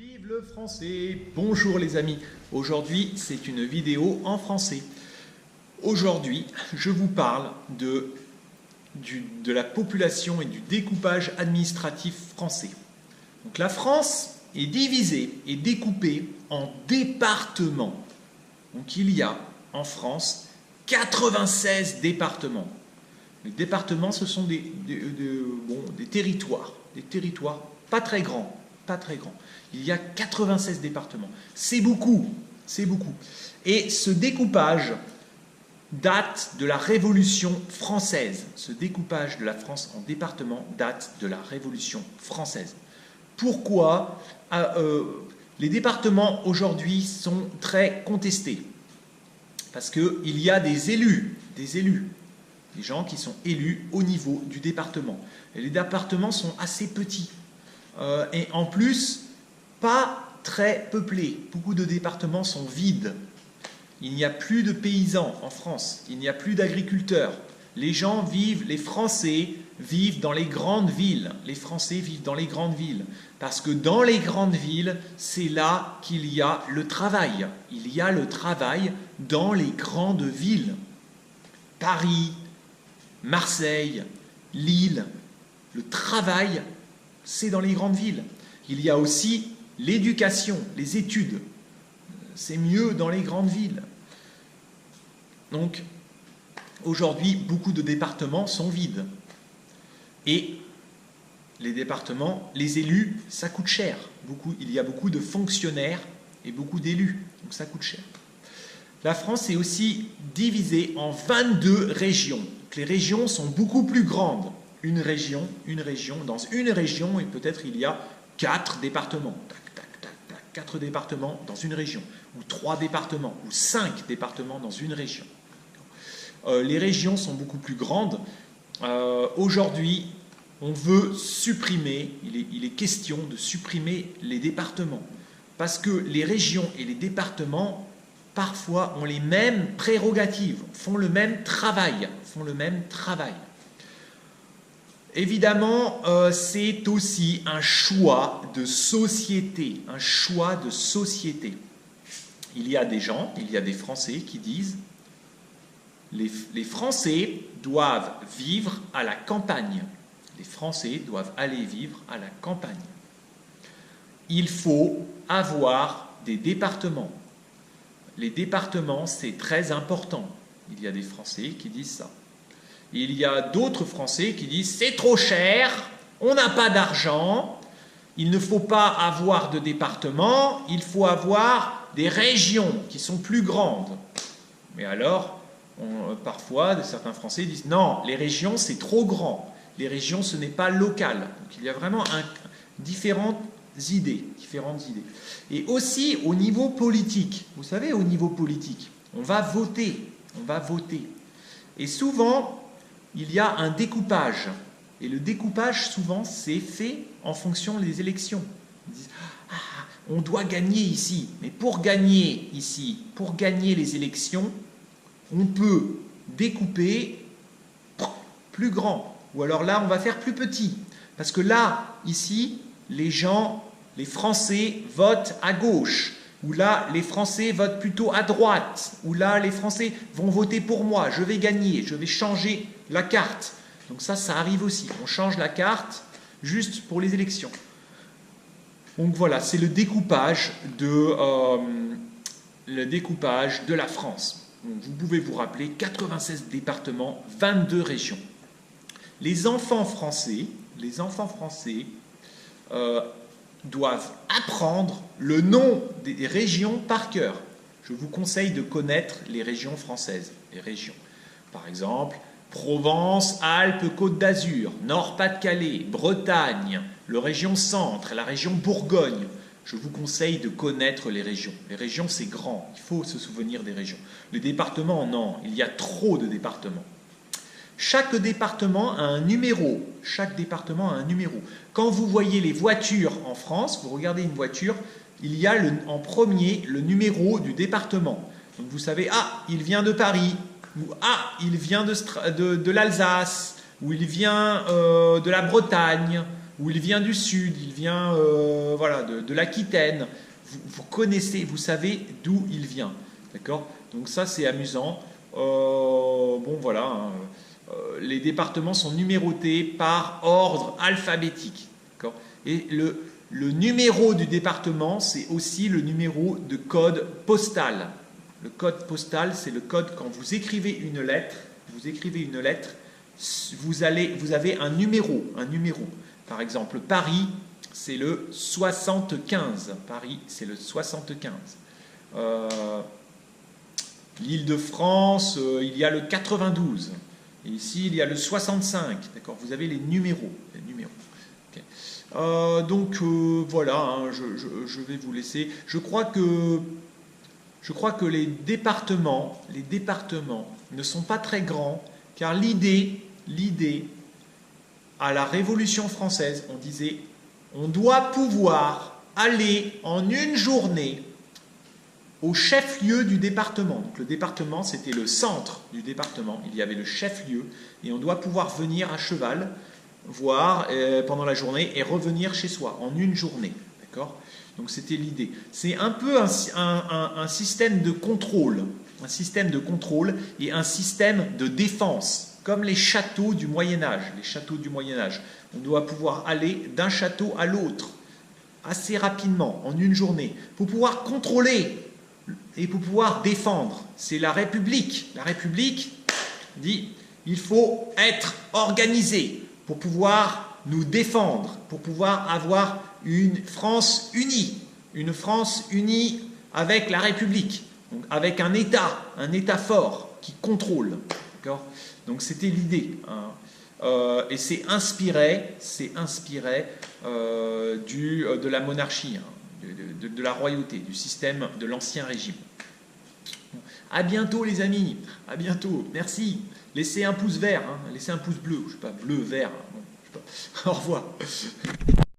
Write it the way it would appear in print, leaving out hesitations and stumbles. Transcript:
Vive le français! Bonjour les amis, aujourd'hui c'est une vidéo en français. Aujourd'hui je vous parle de la population et du découpage administratif français. Donc la France est divisée et découpée en départements. Donc il y a en France 96 départements. Les départements ce sont des territoires pas très grands. Il y a 96 départements. C'est beaucoup. Et ce découpage date de la Révolution française. Ce découpage de la France en départements date de la Révolution française. Pourquoi les départements aujourd'hui sont très contestés? Parce qu'il y a des élus, des gens qui sont élus au niveau du département. Et les départements sont assez petits. Et en plus, pas très peuplés. Beaucoup de départements sont vides. Il n'y a plus de paysans en France. Il n'y a plus d'agriculteurs. Les Français vivent dans les grandes villes. Les Français vivent dans les grandes villes. Parce que dans les grandes villes, c'est là qu'il y a le travail. Il y a le travail dans les grandes villes. Paris, Marseille, Lille, le travail, c'est dans les grandes villes. Il y a aussi l'éducation, les études. C'est mieux dans les grandes villes. Donc, aujourd'hui, beaucoup de départements sont vides. Et les départements, les élus, ça coûte cher. Il y a beaucoup de fonctionnaires et beaucoup d'élus. Donc ça coûte cher. La France est aussi divisée en 22 régions. Donc, les régions sont beaucoup plus grandes. Dans une région, et peut-être il y a 4 départements. 4 départements dans une région, ou 3 départements, ou 5 départements dans une région. Les régions sont beaucoup plus grandes. Aujourd'hui, on veut supprimer, il est question de supprimer les départements, parce que les régions et les départements, parfois, ont les mêmes prérogatives, font le même travail. Évidemment, c'est aussi un choix de société. Il y a des Français qui disent les Français doivent vivre à la campagne. Les Français doivent aller vivre à la campagne. Il faut avoir des départements. Les départements, c'est très important. Il y a des Français qui disent ça. Il y a d'autres Français qui disent « c'est trop cher, on n'a pas d'argent, il ne faut pas avoir de département, il faut avoir des régions qui sont plus grandes. » Mais alors, parfois, certains Français disent « non, les régions c'est trop grand, les régions ce n'est pas local. » Donc il y a vraiment différentes idées. Et aussi au niveau politique, vous savez, au niveau politique, on va voter. Et souvent, il y a un découpage. Et le découpage, souvent, c'est fait en fonction des élections. Ils disent « on doit gagner ici. » Mais pour gagner ici, pour gagner les élections, on peut découper plus grand. Ou alors là, on va faire plus petit. Parce que là, ici, les Français votent à gauche. Ou là, les Français votent plutôt à droite. Ou là, les Français vont voter pour moi. Je vais gagner, je vais changer la carte. Donc ça arrive aussi. On change la carte juste pour les élections. Donc voilà, c'est le découpage de la France. Donc vous pouvez vous rappeler, 96 départements, 22 régions. Les enfants français doivent apprendre le nom des régions par cœur. Je vous conseille de connaître les régions françaises. Les régions. Par exemple, Provence, Alpes, Côte d'Azur, Nord-Pas-de-Calais, Bretagne, la région Centre, la région Bourgogne. Je vous conseille de connaître les régions. Les régions, c'est grand. Il faut se souvenir des régions. Les départements, non. Il y a trop de départements. Chaque département a un numéro. Quand vous voyez les voitures en France, vous regardez une voiture, il y a en premier le numéro du département. Donc vous savez, il vient de Paris, ou il vient de l'Alsace, ou il vient de la Bretagne. ou il vient du sud, il vient voilà, de l'Aquitaine. Vous connaissez, vous savez d'où il vient. D'accord? Donc ça, c'est amusant. Bon, voilà. Hein. Les départements sont numérotés par ordre alphabétique. D'accord? Et le numéro du département, c'est aussi le numéro de code postal. Le code postal, c'est le code quand vous écrivez une lettre. Vous avez un numéro. Par exemple, Paris, c'est le 75. Paris, c'est le 75. L'Île-de-France, il y a le 92. Et ici, il y a le 65. D'accord? Vous avez les numéros. Okay. Donc, voilà, hein, je vais vous laisser. Je crois que les départements ne sont pas très grands, car l'idée, à la Révolution française, on disait, on doit pouvoir aller en une journée au chef-lieu du département. Donc le département, c'était le centre du département. Il y avait le chef-lieu et on doit pouvoir venir à cheval, voir pendant la journée et revenir chez soi en une journée. D'accord ? Donc c'était l'idée. C'est un peu un système de contrôle. Un système de contrôle et un système de défense, comme les châteaux du Moyen-Âge. Les châteaux du Moyen-Âge. On doit pouvoir aller d'un château à l'autre assez rapidement, en une journée, pour pouvoir contrôler et pour pouvoir défendre. C'est la République. La République dit il faut être organisé pour pouvoir nous défendre, pour pouvoir avoir une France unie avec la République, donc avec un État fort qui contrôle. Donc c'était l'idée. Hein. Et c'est inspiré de la monarchie, hein, de la royauté, du système de l'Ancien Régime. À bientôt les amis, à bientôt, merci. Laissez un pouce vert, hein, laissez un pouce bleu, je sais pas, bleu, vert, hein, je sais pas. Au revoir.